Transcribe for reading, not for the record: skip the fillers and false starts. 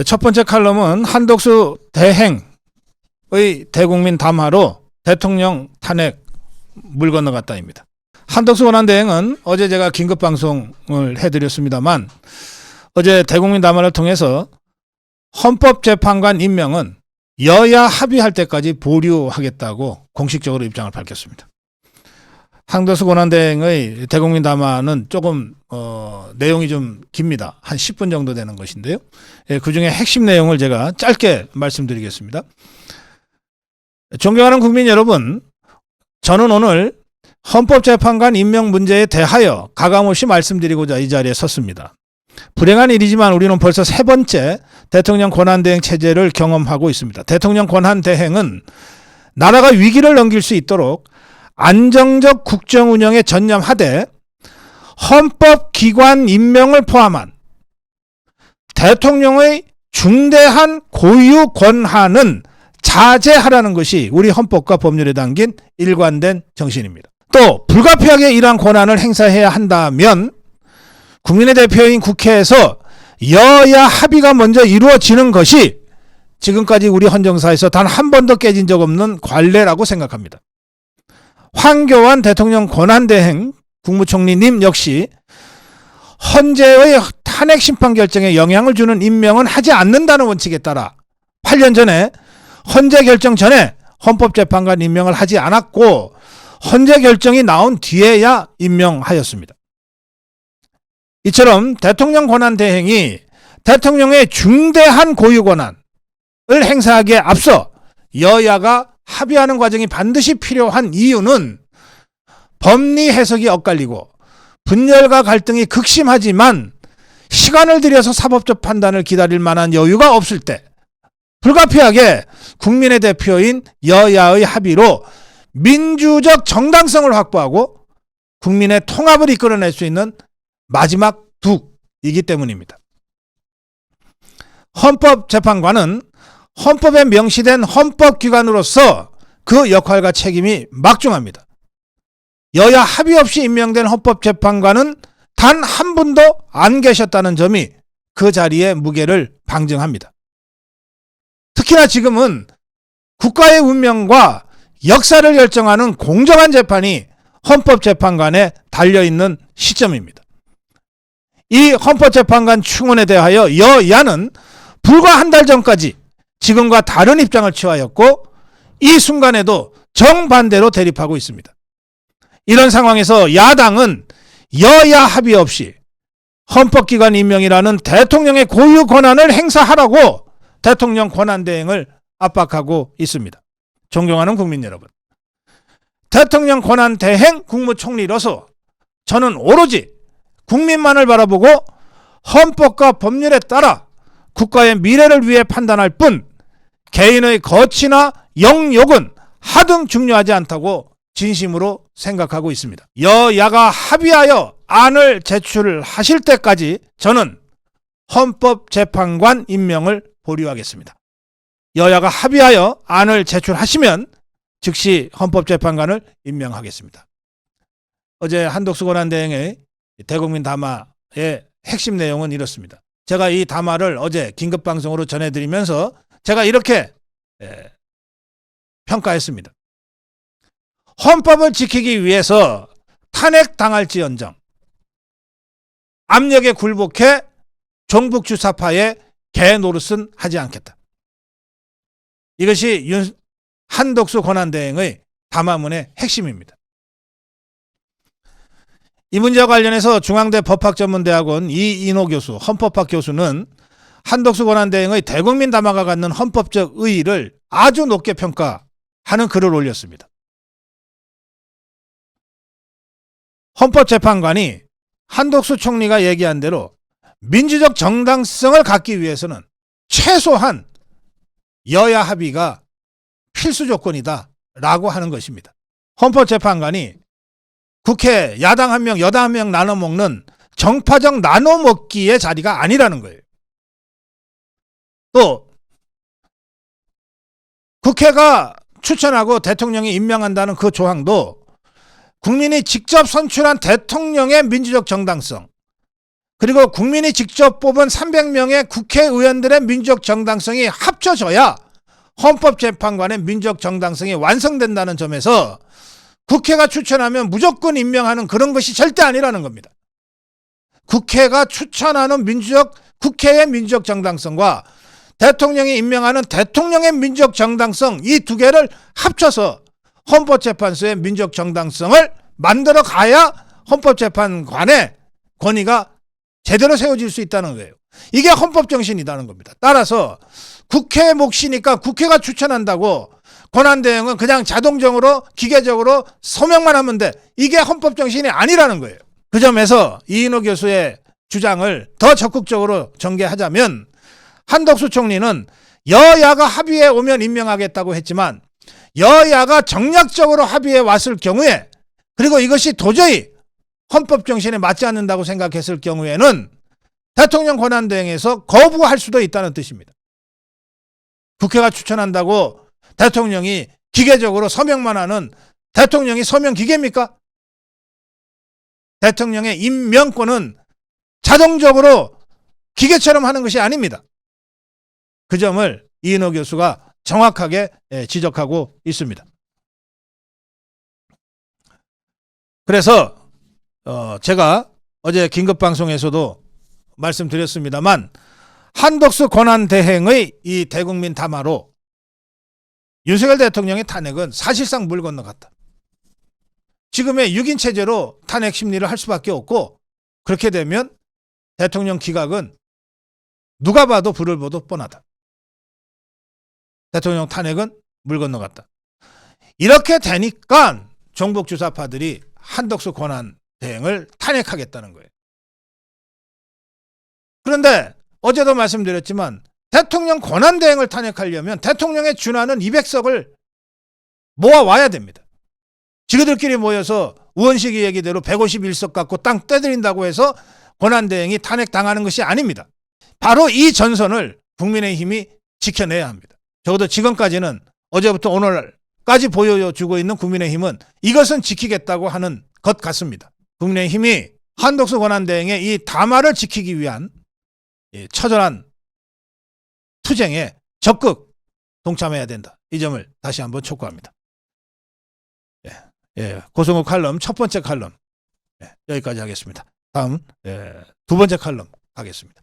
첫 번째 칼럼은 한덕수 대행의 대국민 담화로 대통령 탄핵 물 건너갔다입니다. 한덕수 권한대행은 어제 제가 긴급방송을 해드렸습니다만 어제 대국민 담화를 통해서 헌법재판관 임명은 여야 합의할 때까지 보류하겠다고 공식적으로 입장을 밝혔습니다. 한덕수 권한대행의 대국민 담화는 조금 내용이 좀 깁니다. 한 10분 정도 되는 것인데요. 그중에 핵심 내용을 제가 짧게 말씀드리겠습니다. 존경하는 국민 여러분, 저는 오늘 헌법재판관 임명 문제에 대하여 가감없이 말씀드리고자 이 자리에 섰습니다. 불행한 일이지만 우리는 벌써 세 번째 대통령 권한대행 체제를 경험하고 있습니다. 대통령 권한대행은 나라가 위기를 넘길 수 있도록 안정적 국정 운영에 전념하되 헌법기관 임명을 포함한 대통령의 중대한 고유 권한은 자제하라는 것이 우리 헌법과 법률에 담긴 일관된 정신입니다. 또 불가피하게 이러한 권한을 행사해야 한다면 국민의 대표인 국회에서 여야 합의가 먼저 이루어지는 것이 지금까지 우리 헌정사에서 단 한 번도 깨진 적 없는 관례라고 생각합니다. 황교안 대통령 권한대행 국무총리님 역시 헌재의 탄핵 심판 결정에 영향을 주는 임명은 하지 않는다는 원칙에 따라 8년 전에 헌재 결정 전에 헌법재판관 임명을 하지 않았고 헌재 결정이 나온 뒤에야 임명하였습니다. 이처럼 대통령 권한대행이 대통령의 중대한 고유 권한을 행사하기에 앞서 여야가 합의하는 과정이 반드시 필요한 이유는 법리 해석이 엇갈리고 분열과 갈등이 극심하지만 시간을 들여서 사법적 판단을 기다릴 만한 여유가 없을 때 불가피하게 국민의 대표인 여야의 합의로 민주적 정당성을 확보하고 국민의 통합을 이끌어낼 수 있는 마지막 둑이기 때문입니다. 헌법재판관은 헌법에 명시된 헌법기관으로서 그 역할과 책임이 막중합니다. 여야 합의 없이 임명된 헌법재판관은 단 한 분도 안 계셨다는 점이 그 자리의 무게를 방증합니다. 특히나 지금은 국가의 운명과 역사를 결정하는 공정한 재판이 헌법재판관에 달려있는 시점입니다. 이 헌법재판관 충원에 대하여 여야는 불과 한 달 전까지 지금과 다른 입장을 취하였고 이 순간에도 정반대로 대립하고 있습니다. 이런 상황에서 야당은 여야 합의 없이 헌법기관 임명이라는 대통령의 고유 권한을 행사하라고 대통령 권한대행을 압박하고 있습니다. 존경하는 국민 여러분, 대통령 권한대행 국무총리로서 저는 오로지 국민만을 바라보고 헌법과 법률에 따라 국가의 미래를 위해 판단할 뿐 개인의 거취나 영욕은 하등 중요하지 않다고 진심으로 생각하고 있습니다. 여야가 합의하여 안을 제출하실 때까지 저는 헌법재판관 임명을 보류하겠습니다. 여야가 합의하여 안을 제출하시면 즉시 헌법재판관을 임명하겠습니다. 어제 한덕수 권한대행의 대국민 담화의 핵심 내용은 이렇습니다. 제가 이 담화를 어제 긴급방송으로 전해드리면서 제가 이렇게 평가했습니다. 헌법을 지키기 위해서 탄핵당할지언정 압력에 굴복해 종북주사파의 개노릇은 하지 않겠다. 이것이 한덕수 권한대행의 담화문의 핵심입니다. 이 문제와 관련해서 중앙대 법학전문대학원 이인호 교수, 헌법학 교수는 한덕수 권한대행의 대국민 담화가 갖는 헌법적 의의를 아주 높게 평가하는 글을 올렸습니다. 헌법재판관이 한덕수 총리가 얘기한 대로 민주적 정당성을 갖기 위해서는 최소한 여야 합의가 필수 조건이다 라고 하는 것입니다. 헌법재판관이 국회 야당 한 명, 여당 한 명 나눠 먹는 정파적 나눠 먹기의 자리가 아니라는 거예요. 또 국회가 추천하고 대통령이 임명한다는 그 조항도 국민이 직접 선출한 대통령의 민주적 정당성, 그리고 국민이 직접 뽑은 300명의 국회의원들의 민주적 정당성이 합쳐져야 헌법재판관의 민주적 정당성이 완성된다는 점에서 국회가 추천하면 무조건 임명하는 그런 것이 절대 아니라는 겁니다. 국회가 추천하는 국회의 민주적 정당성과 대통령이 임명하는 대통령의 민주적 정당성, 이 두 개를 합쳐서 헌법재판소의 민주적 정당성을 만들어 가야 헌법재판관의 권위가 제대로 세워질 수 있다는 거예요. 이게 헌법정신이라는 겁니다. 따라서 국회의 몫이니까 국회가 추천한다고 권한대행은 그냥 자동적으로 기계적으로 서명만 하면 돼. 이게 헌법정신이 아니라는 거예요. 그 점에서 이인호 교수의 주장을 더 적극적으로 전개하자면 한덕수 총리는 여야가 합의에 오면 임명하겠다고 했지만 여야가 정략적으로 합의에 왔을 경우에, 그리고 이것이 도저히 헌법 정신에 맞지 않는다고 생각했을 경우에는 대통령 권한대행에서 거부할 수도 있다는 뜻입니다. 국회가 추천한다고 대통령이 기계적으로 서명만 하는, 대통령이 서명 기계입니까? 대통령의 임명권은 자동적으로 기계처럼 하는 것이 아닙니다. 그 점을 이인호 교수가 정확하게 지적하고 있습니다. 그래서 제가 어제 긴급방송에서도 말씀드렸습니다만 한덕수 권한대행의 이 대국민 담화로 윤석열 대통령의 탄핵은 사실상 물 건너갔다. 지금의 6인 체제로 탄핵 심리를 할 수밖에 없고, 그렇게 되면 대통령 기각은 누가 봐도 불을 보듯 뻔하다. 대통령 탄핵은 물 건너갔다. 이렇게 되니까 종북 주사파들이 한덕수 권한대행을 탄핵하겠다는 거예요. 그런데 어제도 말씀드렸지만 대통령 권한대행을 탄핵하려면 대통령의 준하는 200석을 모아와야 됩니다. 지그들끼리 모여서 우원식이 얘기대로 151석 갖고 땅 떼드린다고 해서 권한대행이 탄핵당하는 것이 아닙니다. 바로 이 전선을 국민의힘이 지켜내야 합니다. 적어도 지금까지는, 어제부터 오늘까지 보여주고 있는 국민의힘은 이것은 지키겠다고 하는 것 같습니다. 국민의힘이 한덕수 권한대행의 이 담화를 지키기 위한 처절한 투쟁에 적극 동참해야 된다. 이 점을 다시 한번 촉구합니다. 고성욱 칼럼 첫 번째 칼럼 여기까지 하겠습니다. 다음 두 번째 칼럼 가겠습니다.